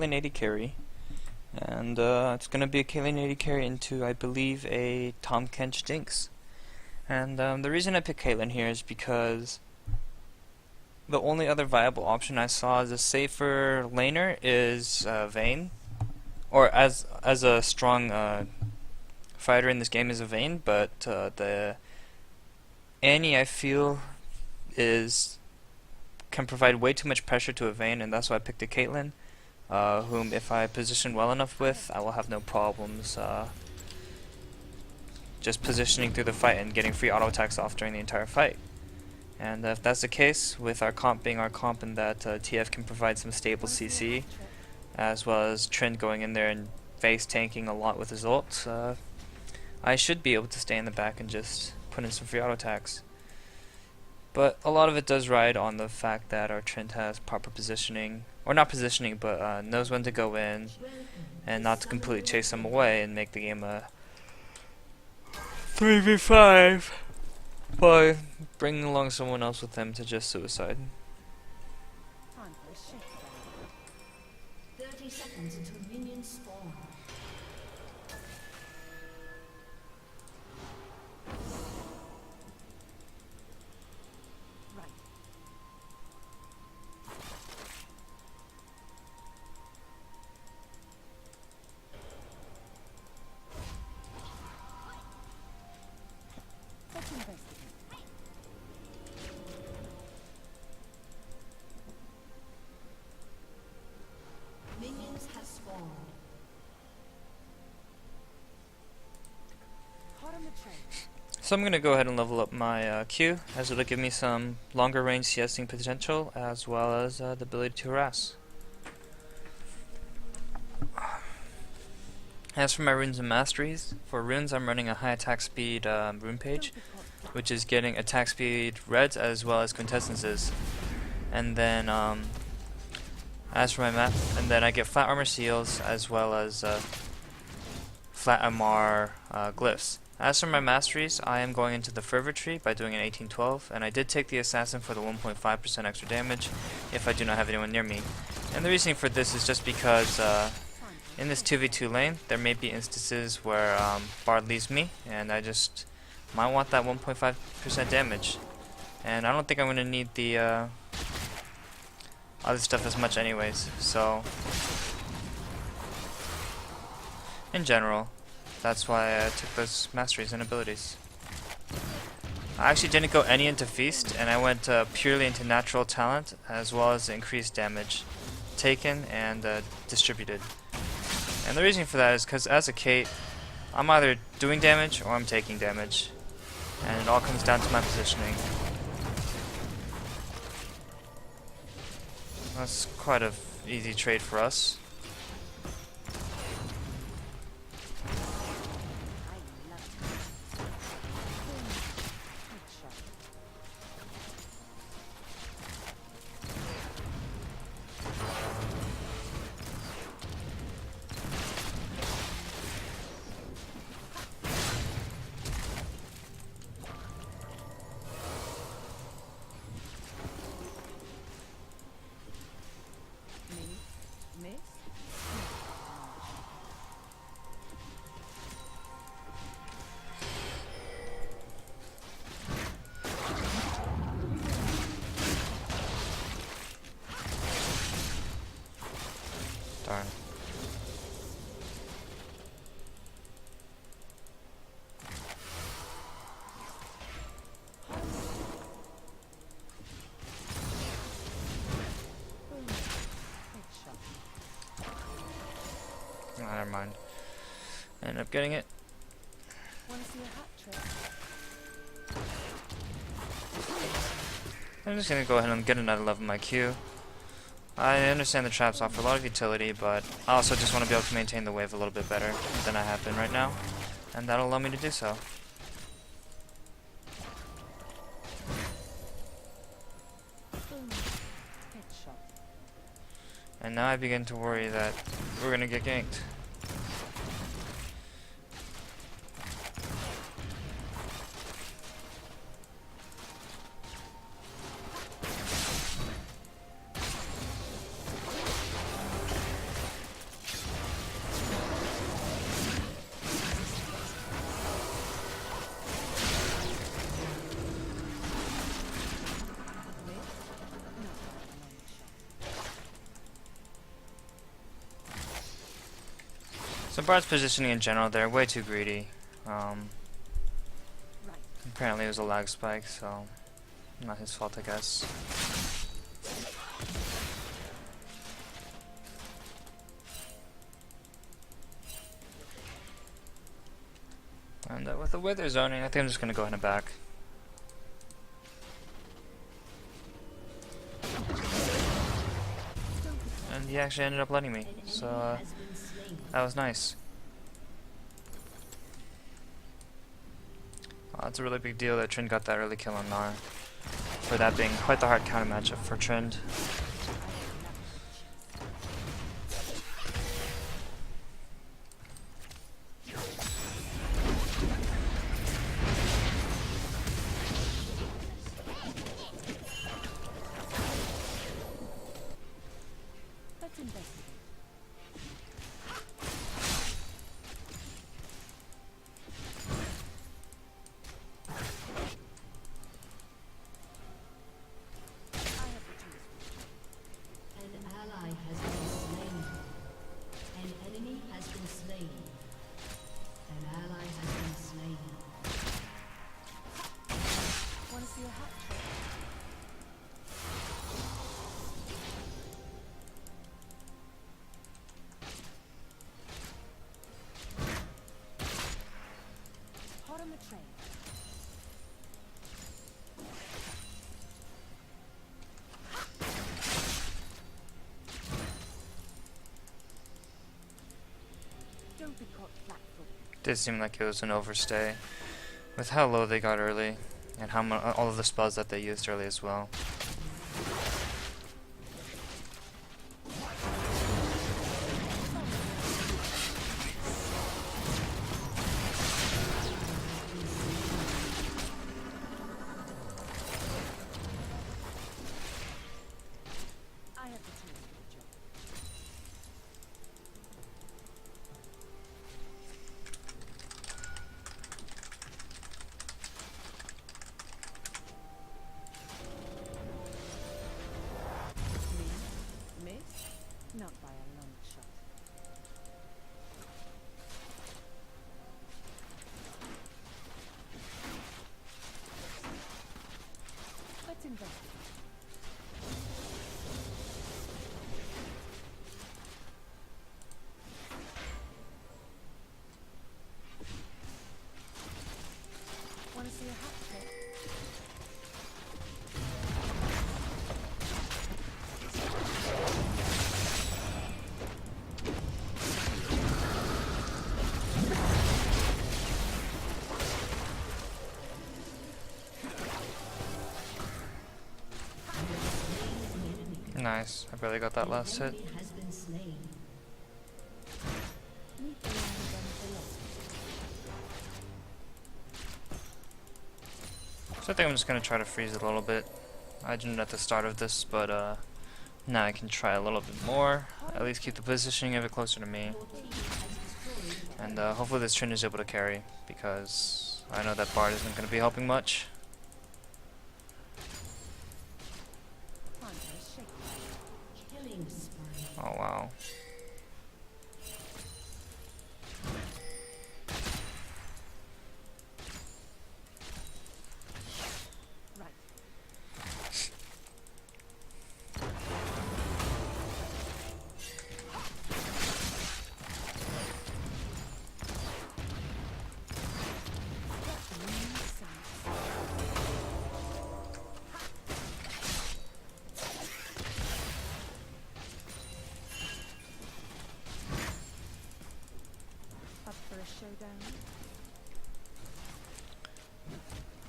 Caitlyn 80 carry, and it's going to be a Caitlyn 80 carry into, I believe, a Tahm Kench Jinx. And the reason I picked Caitlyn here is because the only other viable option I saw as a safer laner is Vayne, or as a strong fighter in this game is a Vayne, but the Annie, I feel, can provide way too much pressure to a Vayne, and that's why I picked a Caitlyn, whom if I position well enough with, I will have no problems just positioning through the fight and getting free auto attacks off during the entire fight. And if that's the case, with our comp being our comp and that TF can provide some stable CC, as well as Trent going in there and face tanking a lot with his ult, I should be able to stay in the back and just put in some free auto attacks. But a lot of it does ride on the fact that our Trent has proper positioning, or not positioning, but knows when to go in and not to completely chase them away and make the game a 3v5 by bringing along someone else with them to just suicide. 30 seconds until minions spawn. Minions have spawned. So I'm going to go ahead and level up my Q, as it'll give me some longer range CSing potential, as well as the ability to harass. As for my runes and masteries, for runes I'm running a high attack speed rune page, which is getting attack speed reds as well as quintessences. And then as for my math, and then I get flat armor seals as well as flat MR glyphs. As for my masteries, I am going into the fervor tree by doing an 1812, and I did take the assassin for the 1.5% extra damage if I do not have anyone near me. And the reasoning for this is just because in this 2v2 lane, there may be instances where Bard leaves me, and I just might want that 1.5% damage. And I don't think I'm going to need the other stuff as much anyways, so in general, that's why I took those masteries and abilities. I actually didn't go any into Feast, and I went purely into natural talent, as well as increased damage taken and distributed. And the reason for that is because as a Kate, I'm either doing damage or I'm taking damage, and it all comes down to my positioning. That's quite an easy trade for us. Darn. Oh, never mind. I ended up getting it. I'm just gonna go ahead and get another level in my Q. I understand the traps offer a lot of utility, but I also just want to be able to maintain the wave a little bit better than I have been right now, and that'll allow me to do so. And now I begin to worry that we're gonna get ganked. So Bard's positioning in general, they're way too greedy. Apparently it was a lag spike, so not his fault, I guess. And with the way they're zoning, I think I'm just going to go ahead and back. And he actually ended up letting me, so that was nice. It's a really big deal that Trinh got that early kill on Gnar, for that being quite the hard counter matchup for Trinh. Did seem like it was an overstay with how low they got early and how all of the spells that they used early as well. Not by a long shot. Let's investigate. Want to see a hot trick? Nice, I barely got that last hit. So I think I'm just gonna try to freeze it a little bit. I didn't at the start of this, but now I can try a little bit more. At least keep the positioning of it closer to me. And hopefully this Trinh is able to carry, because I know that Bard isn't gonna be helping much. Oh wow.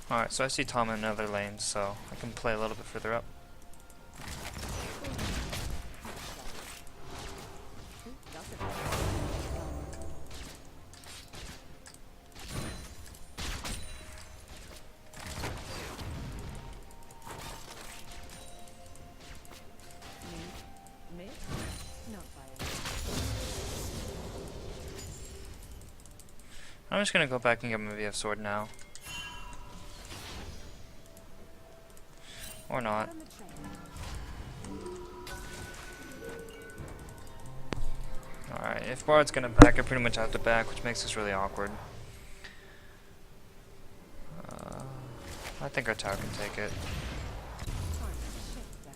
Alright, so I see Tahm in another lane, so I can play a little bit further up. I'm just gonna go back and get my VF sword now. Or not. Me, me, not by a long shot. Alright, if Bard's gonna back, I pretty much have to back, which makes this really awkward. I think our tower can take it. Time to shift them.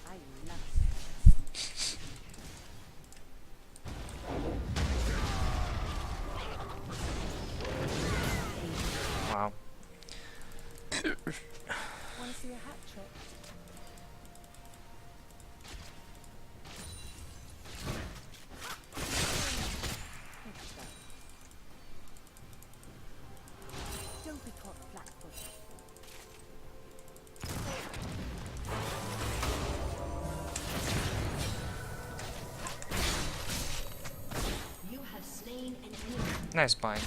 I love Wow. it. Want to see a hat trick? Good shot. Don't be caught flat-footed. You have slain an enemy. Nice bind.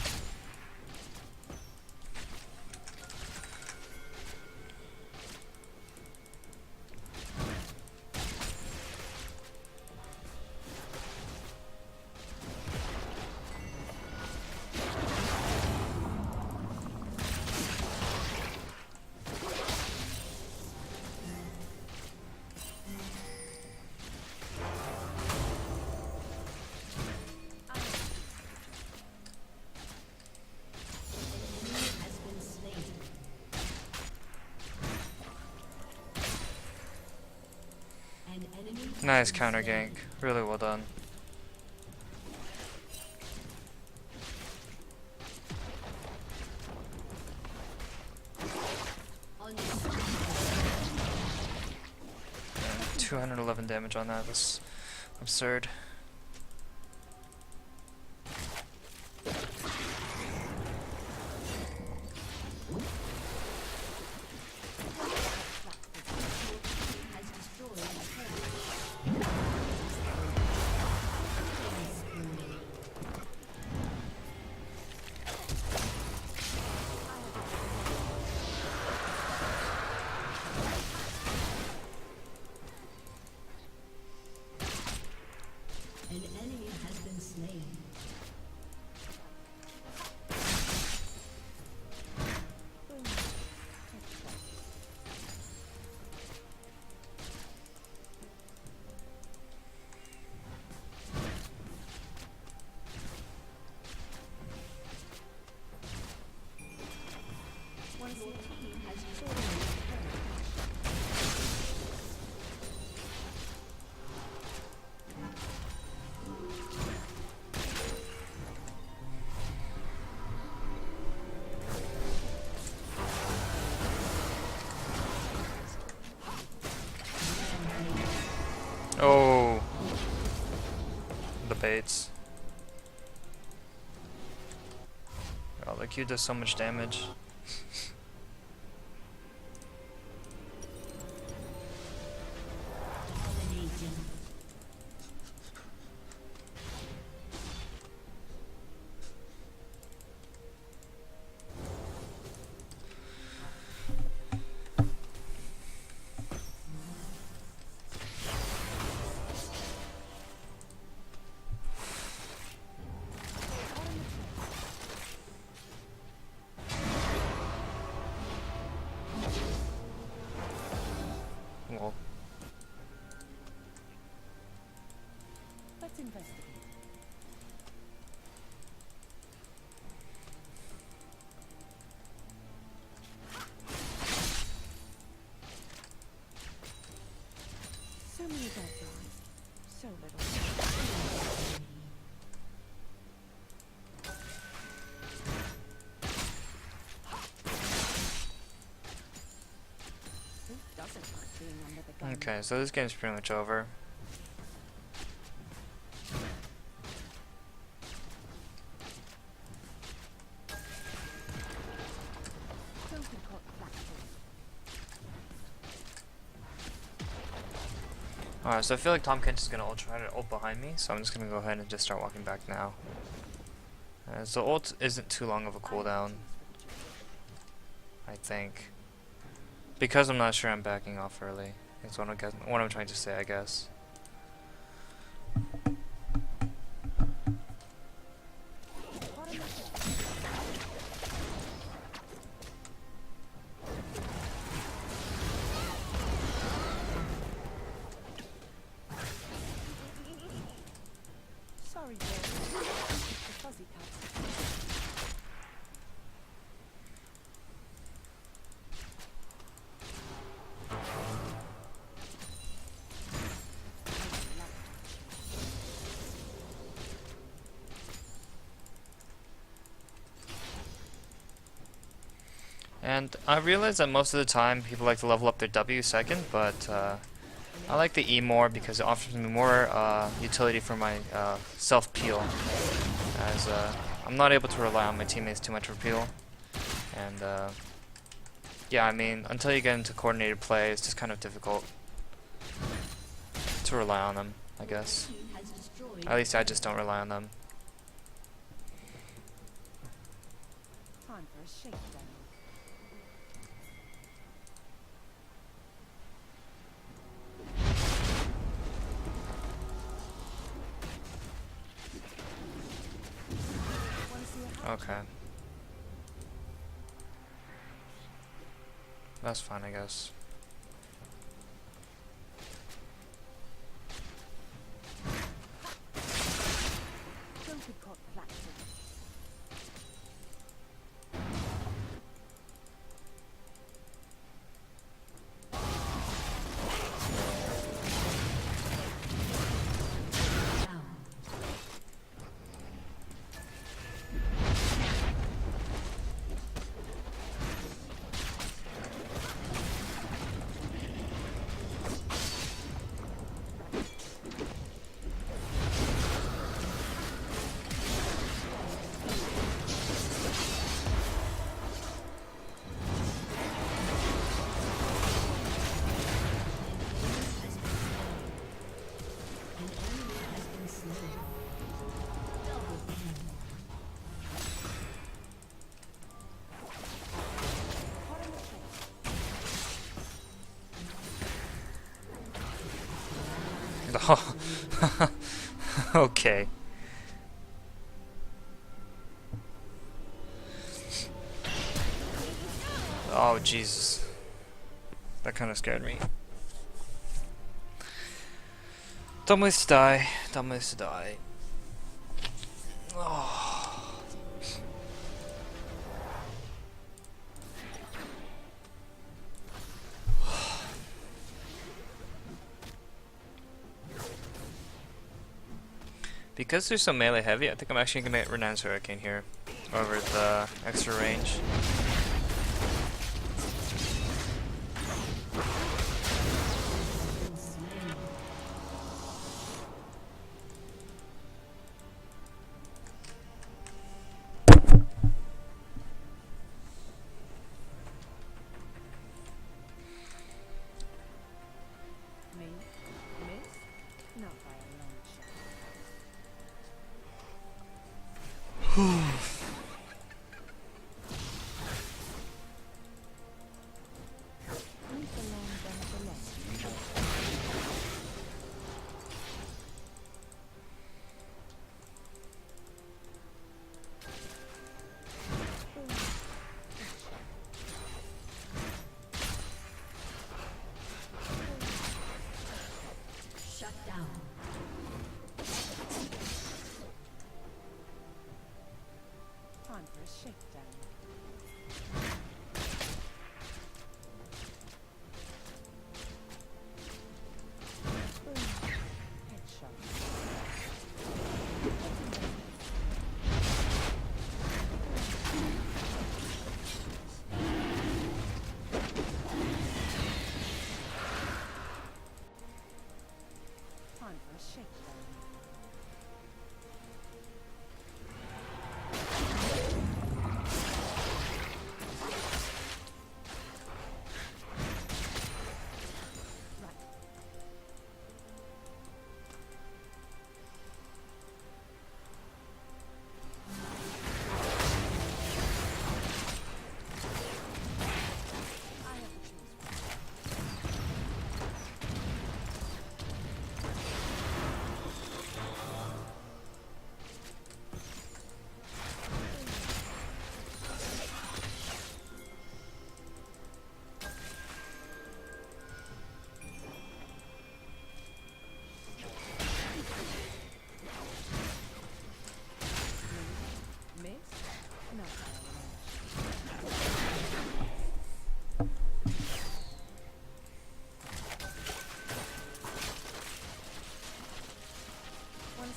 Has been slain. An enemy has Nice been counter slain. gank. Really well done. Unstoppable. 211 damage on that. That's absurd. Has destroyed a turret. An enemy has been slain. Boom. Good shot. Want to see a team has destroyed a turret. Oh, the baits. Oh, the Q does so much damage. Dominating. Well, Let's investigate. So many dead guys. So little. Who doesn't like being under the gun? okay, so this game's pretty much over. Don't be caught flat-footed. Alright, so I feel like Tahm Kench is gonna try to ult behind me, so I'm just gonna go ahead and just start walking back now. So ult isn't too long of a cooldown, I think. Because I'm not sure I'm backing off early. That's what I'm trying to say, I guess. Sorry, dear. The fuzzy cat. And I realize that most of the time people like to level up their W second, but I like the E more because it offers me more utility for my self-peel, as I'm not able to rely on my teammates too much for peel. And yeah, I mean, until you get into coordinated play, it's just kind of difficult to rely on them, I guess. Team has destroyed At least I just don't rely on them. Time for a shakedown. Want to see a house? Okay. That's fine, I guess. Don't be caught flat-footed. down. An enemy has been slain. Double kill. Hot in the face. Okay. Oh, Jesus. That kind of scared me. Dumb ways to die. Dumb ways to die. Oh. Because they're so melee heavy, I think I'm actually gonna get Renan's Hurricane here over the extra range. Been slain. Me? Miss? Not by a long shot. Leave the land down to the left. Shut down. Time for a shakedown. Boom. Headshot. Time for a shakedown. Right. I have to choose one.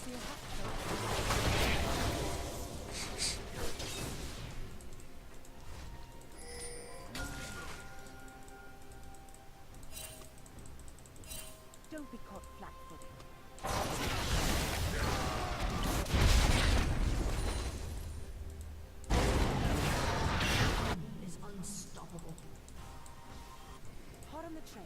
see a hat trick. Don't be caught flat-footed. Is unstoppable. Hot on the trail.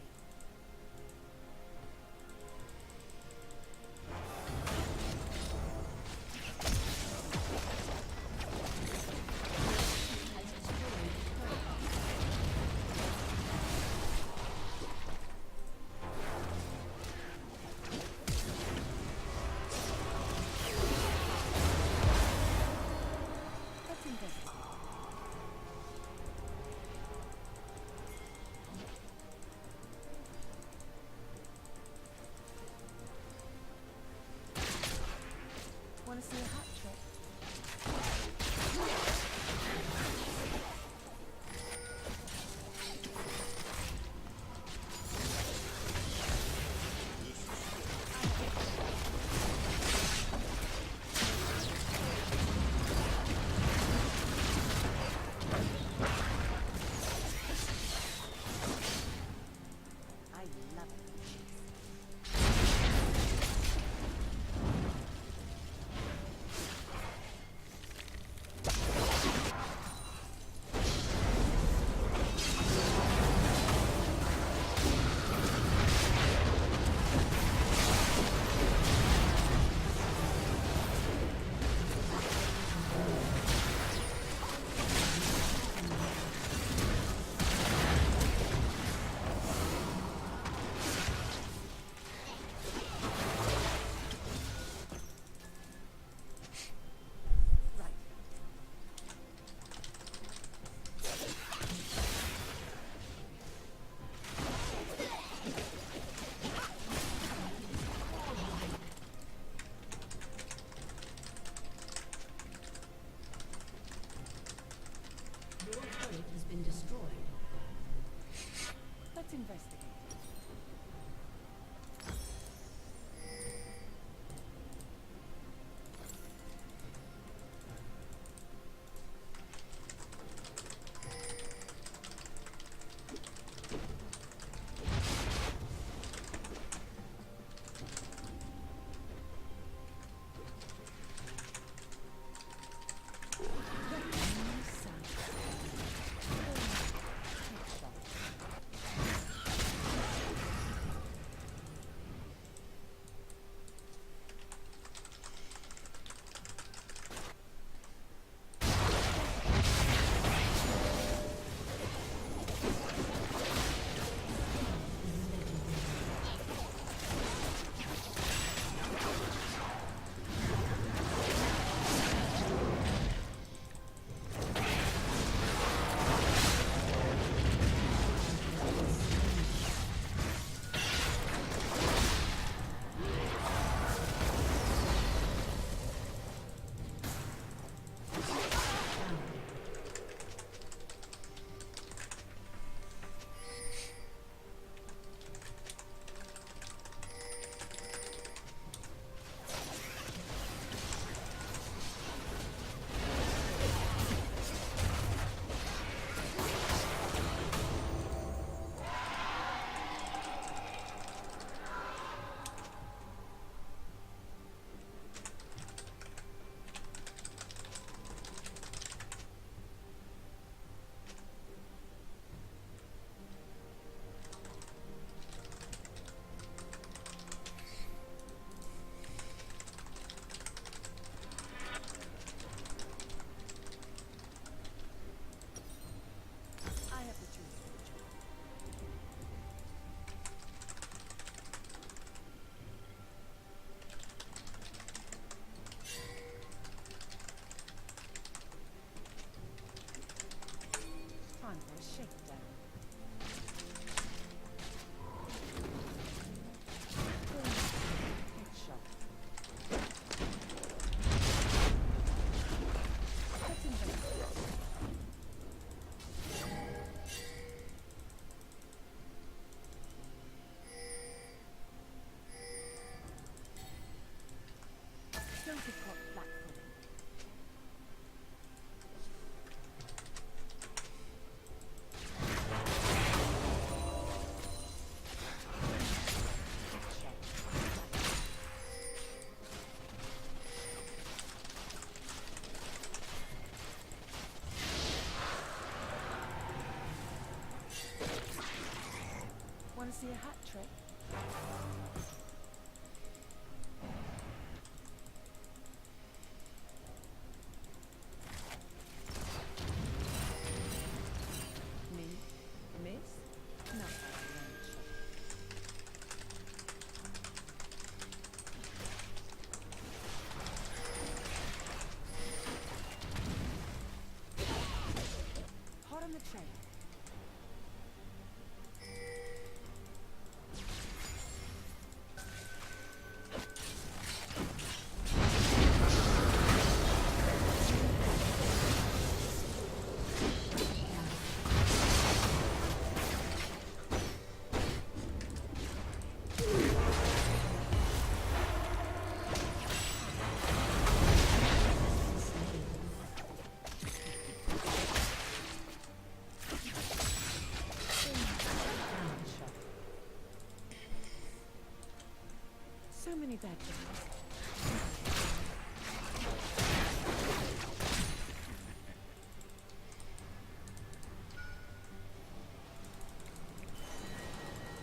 So many bad guys.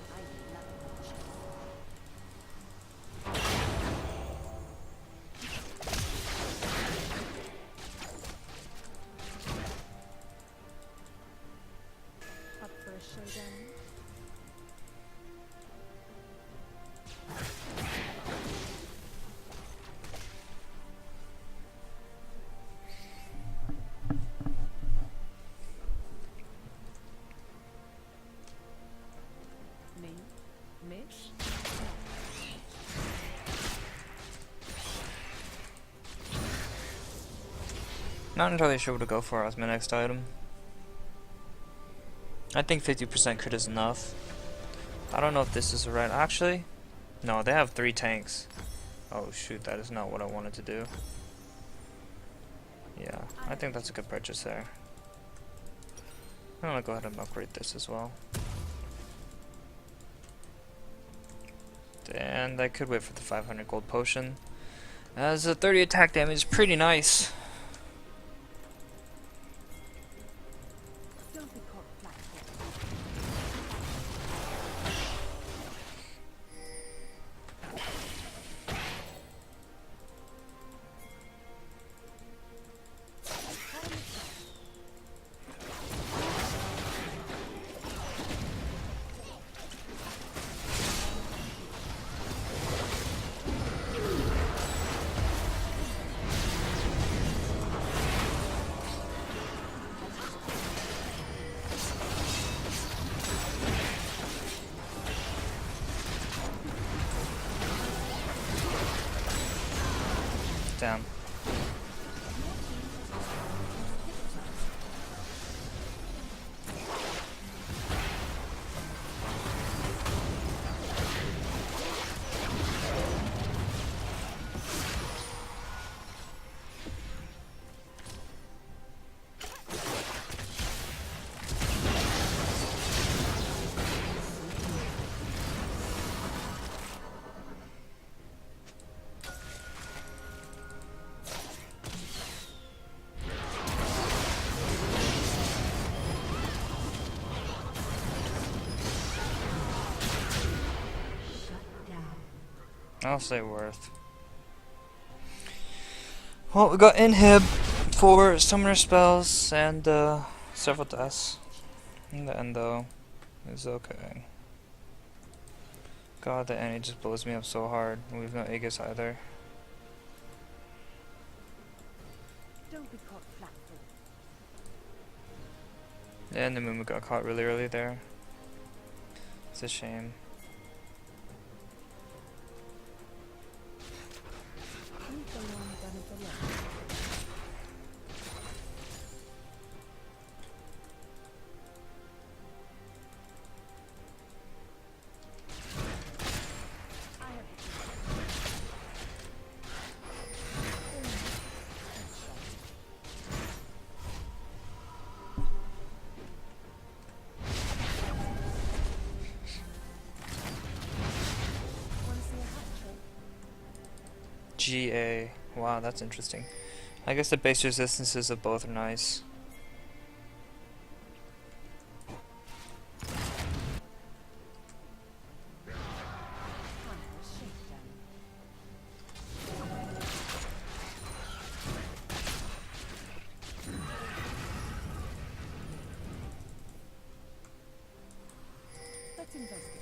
I love it. Up for a showdown? Me? Miss? Not entirely sure what to go for as my next item. I think 50% crit is enough. I don't know if this is the right. Actually, no, they have 3 tanks. Oh shoot, that is not what I wanted to do. Yeah, I think that's a good purchase there. I'm gonna go ahead and upgrade this as well. And I could wait for the 500 gold potion, as a 30 attack damage is pretty nice. Don't be caught flat-footed. Damn. I'll say worth. Well, we got inhib for summoner spells and several deaths. And the endo is okay. God, the Annie just blows me up so hard. We've no Aegis either. Don't be caught flat-footed. And the Mumu got caught really early there. It's a shame. Leave the long gun at the left. I have Want to see a hat trick? GA. Wow, that's interesting. I guess the base resistances of both are nice. Time for a shakedown. Let's investigate.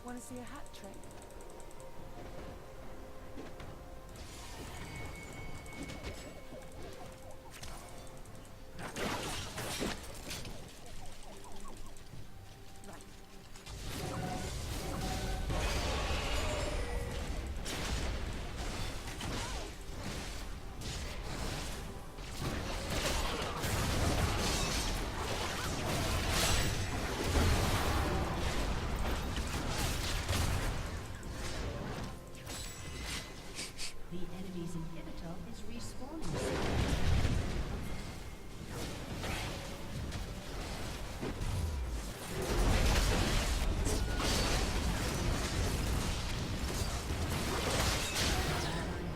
Want to see a hat trick? The enemy's inhibitor is respawning.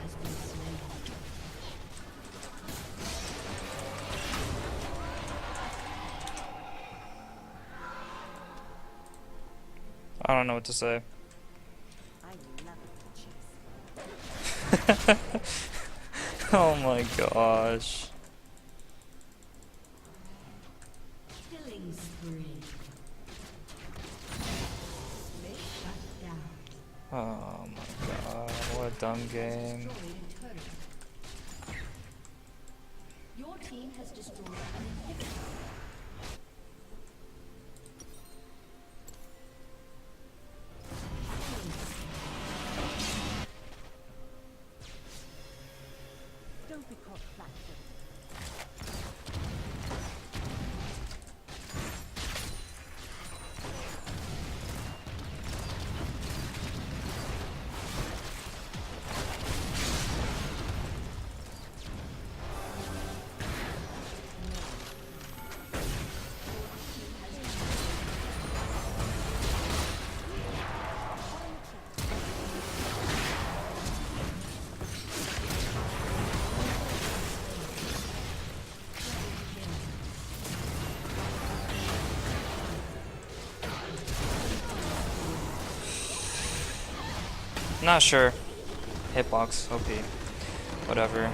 Has been slain. I don't know what to say. I love it, Chase. Oh my gosh. Killing spree. Shut down. Oh my god, what a dumb game. Destroyed a turret. Your team has destroyed an inhibitor. Don't be caught flat-footed. Not sure. Hitbox, OP. Whatever.